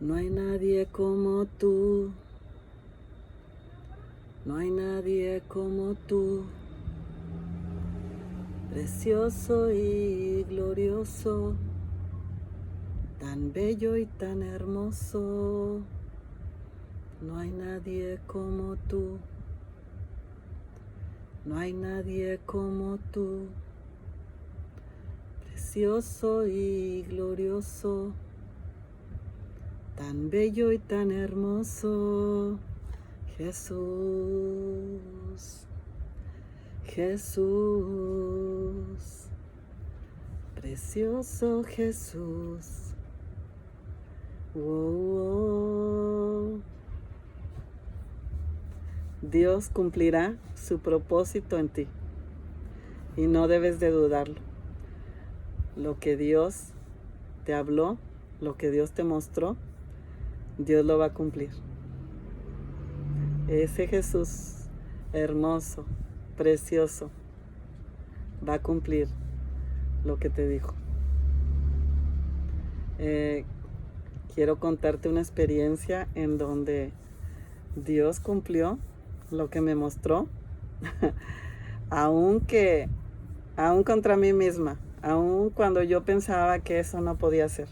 No hay nadie como tú, no hay nadie como tú, precioso y glorioso, tan bello y tan hermoso. No hay nadie como tú, no hay nadie como tú, precioso y glorioso, tan bello y tan hermoso. Jesús, Jesús, precioso Jesús. Wow. Dios cumplirá su propósito en ti y no debes de dudarlo. Lo que Dios te habló, lo que Dios te mostró, Dios lo va a cumplir. Ese Jesús hermoso, precioso, va a cumplir lo que te dijo. Quiero contarte una experiencia en donde Dios cumplió lo que me mostró, aún contra mí misma, aún cuando yo pensaba que eso no podía ser.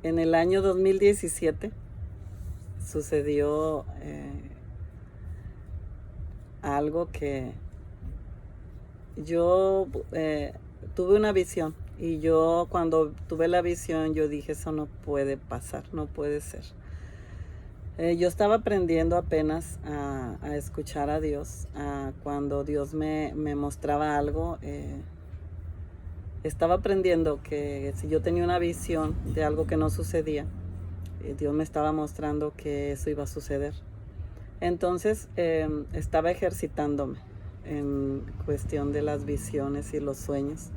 En el año 2017 sucedió algo que yo tuve una visión, y yo cuando tuve la visión yo dije, eso no puede pasar, no puede ser. Yo estaba aprendiendo apenas a escuchar a Dios. Cuando Dios me mostraba algo, estaba aprendiendo que si yo tenía una visión de algo que no sucedía, Dios me estaba mostrando que eso iba a suceder. Entonces estaba ejercitándome en cuestión de las visiones y los sueños.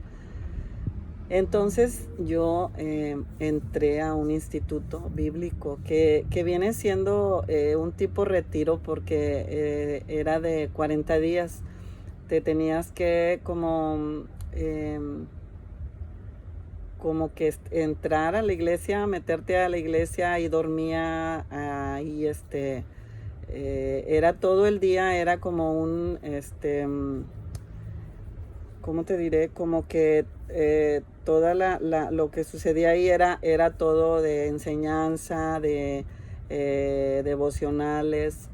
Entonces yo entré a un instituto bíblico que viene siendo un tipo retiro, porque era de 40 días. Te tenías que como que entrar a la iglesia, meterte a la iglesia, y dormía ahí, era todo el día, era como un, ¿cómo te diré? Como que toda lo que sucedía ahí era todo de enseñanza, de devocionales,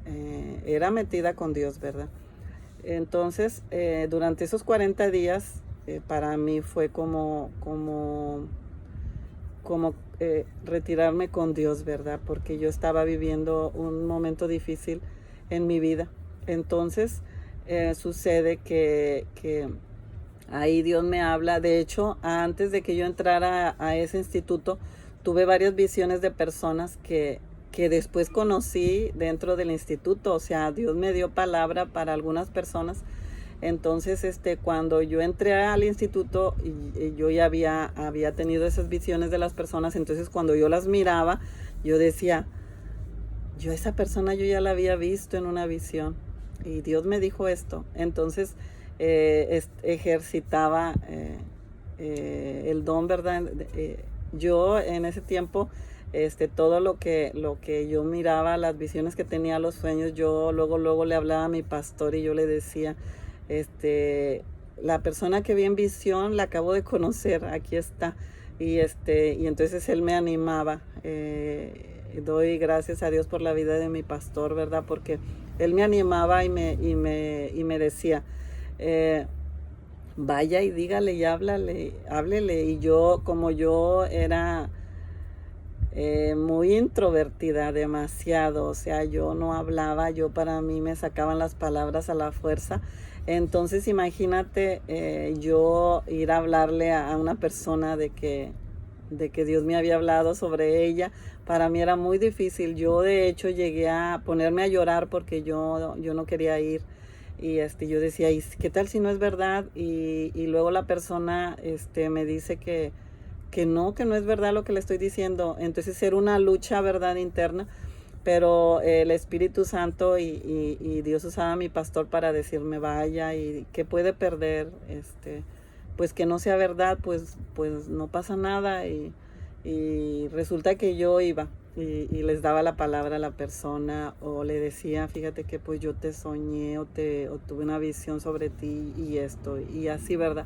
era metida con Dios, ¿verdad? Entonces, durante esos 40 días, para mí fue como retirarme con Dios, ¿verdad? Porque yo estaba viviendo un momento difícil en mi vida. Entonces, sucede que ahí Dios me habla. De hecho, antes de que yo entrara a ese instituto, tuve varias visiones de personas que después conocí dentro del instituto. O sea, Dios me dio palabra para algunas personas. Entonces, cuando yo entré al instituto, y yo ya había tenido esas visiones de las personas. Entonces, cuando yo las miraba, yo decía, yo esa persona yo ya la había visto en una visión, y Dios me dijo esto. Entonces, ejercitaba el don, ¿verdad? Yo en ese tiempo, todo lo que yo miraba, las visiones que tenía, los sueños, yo luego le hablaba a mi pastor y yo le decía, la persona que vi en visión la acabo de conocer, aquí está. Y entonces él me animaba. Doy gracias a Dios por la vida de mi pastor, ¿verdad? Porque él me animaba y me decía, vaya y dígale y háblele. Y yo, como yo era muy introvertida, demasiado, o sea, yo no hablaba, para mí me sacaban las palabras a la fuerza. Entonces imagínate, yo ir a hablarle a una persona de que Dios me había hablado sobre ella. Para mí era muy difícil. Yo de hecho llegué a ponerme a llorar porque yo no quería ir. Y yo decía, ¿y qué tal si no es verdad? Y luego la persona me dice que no es verdad lo que le estoy diciendo. Entonces era una lucha, ¿verdad?, interna. Pero el Espíritu Santo y Dios usaba a mi pastor para decirme, vaya, y que puede perder pues que no sea verdad, pues no pasa nada. Y resulta que yo iba y les daba la palabra a la persona, o le decía, fíjate que pues yo te soñé, o tuve una visión sobre ti y esto, y así, ¿verdad?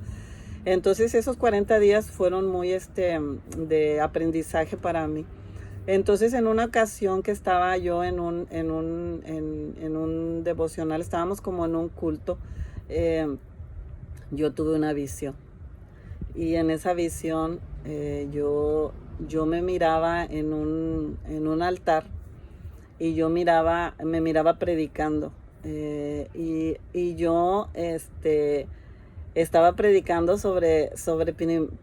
Entonces esos 40 días fueron muy de aprendizaje para mí. Entonces en una ocasión que estaba yo en un devocional, estábamos como en un culto, yo tuve una visión. Y en esa visión yo me miraba en un altar, y yo me miraba predicando. Y yo estaba predicando sobre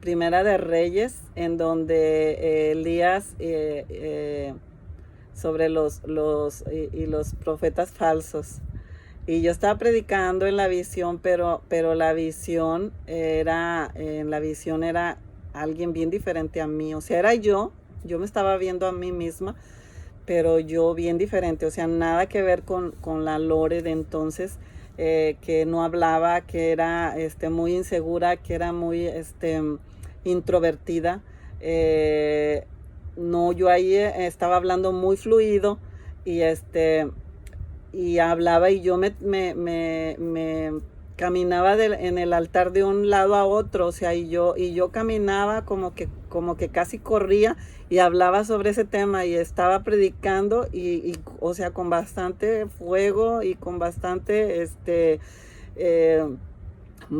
Primera de Reyes, en donde Elías, sobre los profetas falsos. Y yo estaba predicando en la visión, pero en la visión era alguien bien diferente a mí. O sea, era yo me estaba viendo a mí misma, pero yo bien diferente. O sea, nada que ver con la Lore de entonces, que no hablaba, que era muy insegura, que era muy introvertida. No, yo ahí estaba hablando muy fluido, y y hablaba, y yo me caminaba en el altar de un lado a otro. O sea, y yo caminaba como que casi corría, y hablaba sobre ese tema, y estaba predicando, o sea, con bastante fuego y con bastante eh,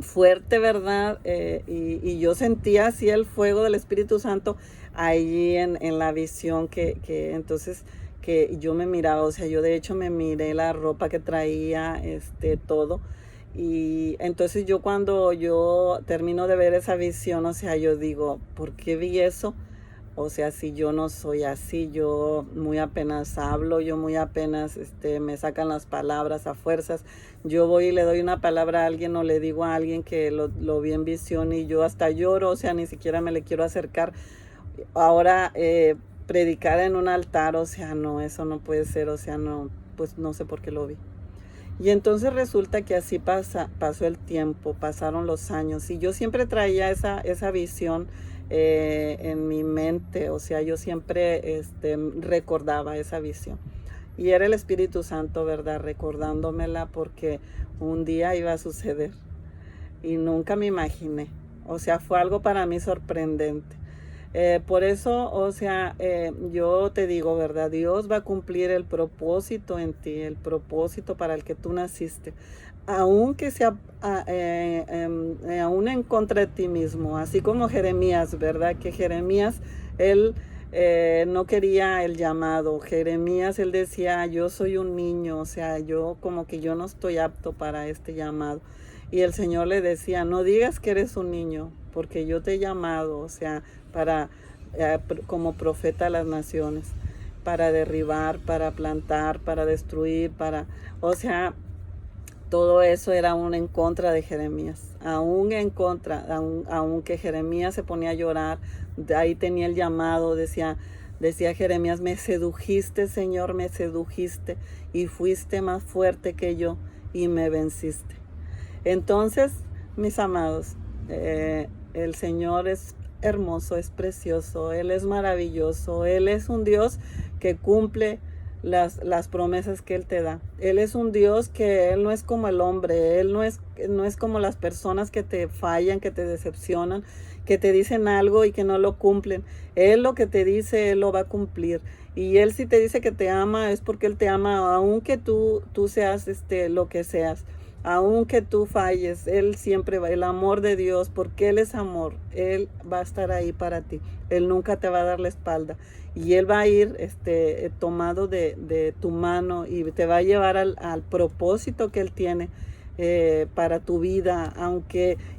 fuerte, ¿verdad? Y yo sentía así el fuego del Espíritu Santo ahí en la visión, que entonces que yo me miraba. O sea, yo de hecho me miré la ropa que traía, todo. Y entonces yo, cuando yo termino de ver esa visión, o sea, yo digo, ¿por qué vi eso? O sea, si yo no soy así, yo muy apenas hablo, yo muy apenas me sacan las palabras a fuerzas. Yo voy y le doy una palabra a alguien, o le digo a alguien que lo vi en visión, y yo hasta lloro. O sea, ni siquiera me le quiero acercar. Ahora, predicar en un altar, o sea, no, eso no puede ser. O sea, no, pues no sé por qué lo vi. Y entonces resulta que así pasó el tiempo, pasaron los años, y yo siempre traía esa visión en mi mente. O sea, yo siempre recordaba esa visión. Y era el Espíritu Santo, ¿verdad? Recordándomela, porque un día iba a suceder. Y nunca me imaginé. O sea, fue algo para mí sorprendente. Por eso, o sea, yo te digo, ¿verdad? Dios va a cumplir el propósito en ti, el propósito para el que tú naciste, aunque sea aún en contra de ti mismo, así como Jeremías, ¿verdad? Que Jeremías, él no quería el llamado. Jeremías, él decía, yo soy un niño, o sea, yo como que yo no estoy apto para este llamado. Y el Señor le decía, no digas que eres un niño, porque yo te he llamado, o sea, para como profeta a las naciones, para derribar, para plantar, para destruir, o sea, todo eso era aún en contra de Jeremías, aún en contra, aunque Jeremías se ponía a llorar. De ahí tenía el llamado. Decía Jeremías, me sedujiste, Señor, me sedujiste, y fuiste más fuerte que yo, y me venciste. Entonces, mis amados, el Señor es hermoso, es precioso, Él es maravilloso, Él es un Dios que cumple las promesas que Él te da. Él es un Dios que Él no es como el hombre, Él no es como las personas que te fallan, que te decepcionan, que te dicen algo y que no lo cumplen. Él lo que te dice, Él lo va a cumplir. Y Él, si te dice que te ama, es porque Él te ama, aunque tú seas lo que seas. Aunque tú falles, Él siempre va, el amor de Dios, porque Él es amor, Él va a estar ahí para ti. Él nunca te va a dar la espalda. Y Él va a ir tomado de tu mano, y te va a llevar al propósito que Él tiene para tu vida.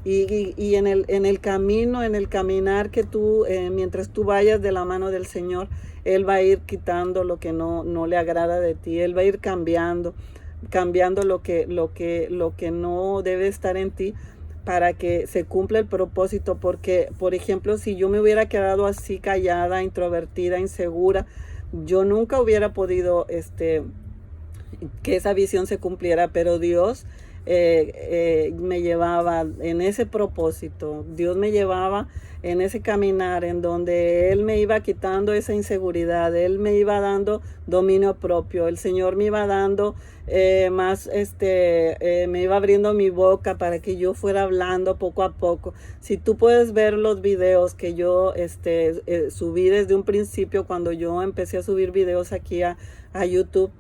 Y en el camino, en el caminar que tú, mientras tú vayas de la mano del Señor, Él va a ir quitando lo que no le agrada de ti. Él va a ir cambiando lo que no debe estar en ti, para que se cumpla el propósito. Porque, por ejemplo, si yo me hubiera quedado así callada, introvertida, insegura, yo nunca hubiera podido que esa visión se cumpliera. Pero Dios me llevaba en ese propósito. Dios me llevaba en ese caminar en donde Él me iba quitando esa inseguridad, Él me iba dando dominio propio, el Señor me iba dando más, me iba abriendo mi boca para que yo fuera hablando poco a poco. Si tú puedes ver los videos que yo subí desde un principio, cuando yo empecé a subir videos aquí a YouTube,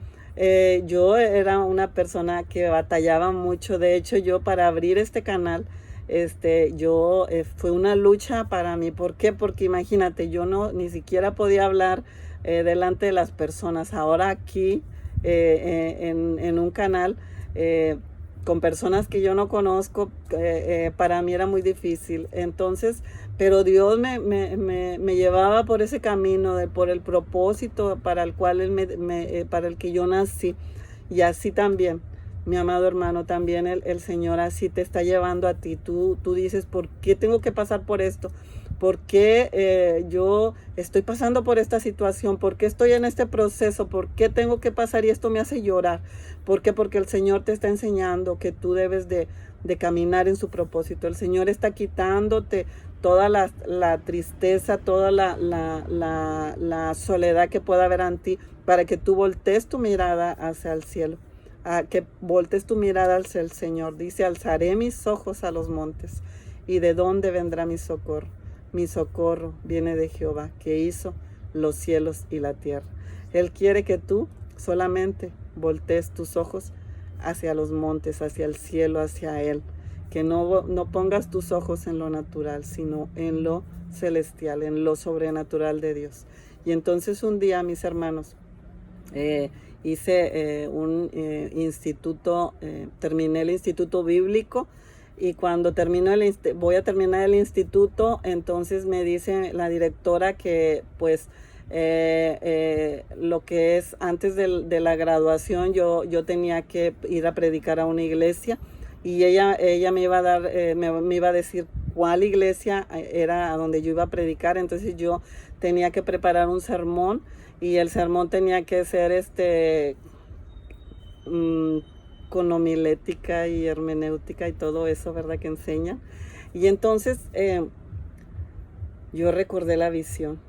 yo era una persona que batallaba mucho. De hecho, yo para abrir este canal, fue una lucha para mí. ¿Por qué? Porque imagínate, yo ni siquiera podía hablar delante de las personas. Ahora aquí en un canal con personas que yo no conozco, para mí era muy difícil. Entonces, pero Dios me llevaba por ese camino, por el propósito para el cual para el que yo nací. Y así también, mi amado hermano, también el Señor así te está llevando a ti. Tú dices, ¿por qué tengo que pasar por esto? ¿Por qué yo estoy pasando por esta situación? ¿Por qué estoy en este proceso? ¿Por qué tengo que pasar y esto me hace llorar? ¿Por qué? Porque el Señor te está enseñando que tú debes de caminar en su propósito. El Señor está quitándote toda la tristeza, toda la soledad que pueda haber en ti, para que tú voltees tu mirada hacia el cielo, a que voltees tu mirada hacia el Señor. Dice, alzaré mis ojos a los montes, ¿y de dónde vendrá mi socorro? Mi socorro viene de Jehová, que hizo los cielos y la tierra. Él quiere que tú solamente voltees tus ojos hacia los montes, hacia el cielo, hacia Él. Que no pongas tus ojos en lo natural, sino en lo celestial, en lo sobrenatural de Dios. Y entonces un día, mis hermanos, hice un instituto, terminé el instituto bíblico. Y cuando voy a terminar el instituto, entonces me dice la directora que pues lo que es antes de la graduación, yo tenía que ir a predicar a una iglesia, y ella me iba a dar, me iba a decir cuál iglesia era a donde yo iba a predicar. Entonces yo tenía que preparar un sermón, y el sermón tenía que ser con homilética y hermenéutica y todo eso, ¿verdad? Que enseña. Y entonces yo recordé la visión,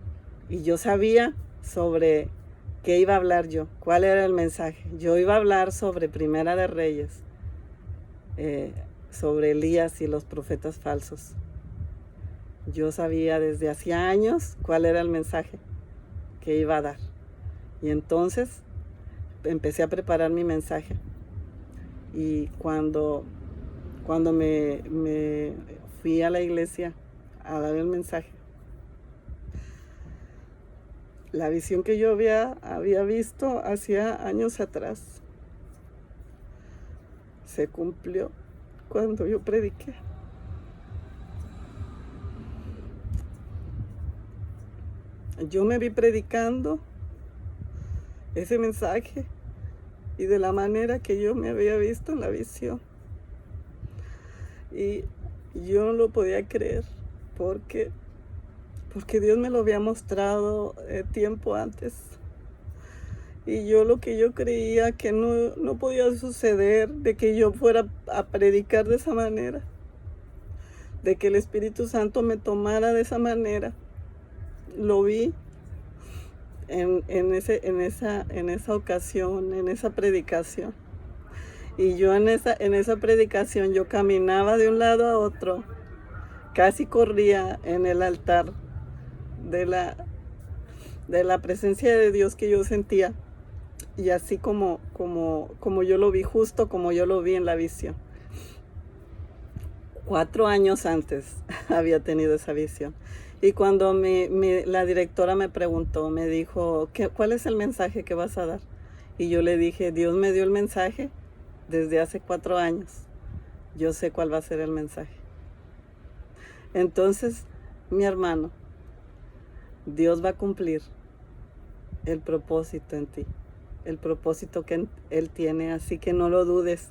y yo sabía sobre qué iba a hablar yo, cuál era el mensaje. Yo iba a hablar sobre Primera de Reyes, sobre Elías y los profetas falsos. Yo sabía desde hacía años cuál era el mensaje que iba a dar. Y entonces empecé a preparar mi mensaje. Y cuando me fui a la iglesia a dar el mensaje, la visión que yo había visto hacía años atrás se cumplió cuando yo prediqué. Yo me vi predicando ese mensaje, y de la manera que yo me había visto en la visión. Y yo no lo podía creer, porque Dios me lo había mostrado tiempo antes. Y yo lo que yo creía que no podía suceder, de que yo fuera a predicar de esa manera, de que el Espíritu Santo me tomara de esa manera, lo vi en esa ocasión, en esa predicación. Y yo en esa predicación yo caminaba de un lado a otro, casi corría en el altar de la presencia de Dios que yo sentía, y así como yo lo vi, justo como yo lo vi en la visión. 4 años antes había tenido esa visión. Y cuando la directora me preguntó, me dijo, ¿cuál es el mensaje que vas a dar? Y yo le dije, Dios me dio el mensaje desde hace 4 años. Yo sé cuál va a ser el mensaje. Entonces, mi hermano, Dios va a cumplir el propósito en ti, el propósito que Él tiene. Así que no lo dudes,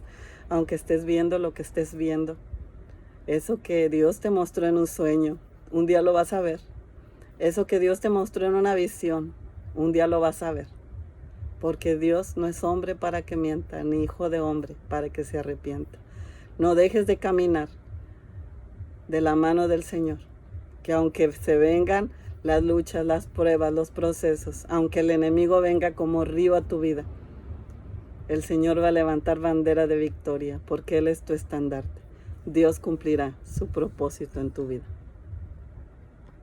aunque estés viendo lo que estés viendo. Eso que Dios te mostró en un sueño, un día lo vas a ver. Eso que Dios te mostró en una visión, un día lo vas a ver. Porque Dios no es hombre para que mienta, ni hijo de hombre para que se arrepienta. No dejes de caminar de la mano del Señor, que aunque se vengan las luchas, las pruebas, los procesos, aunque el enemigo venga como río a tu vida, el Señor va a levantar bandera de victoria, porque Él es tu estandarte. Dios cumplirá su propósito en tu vida.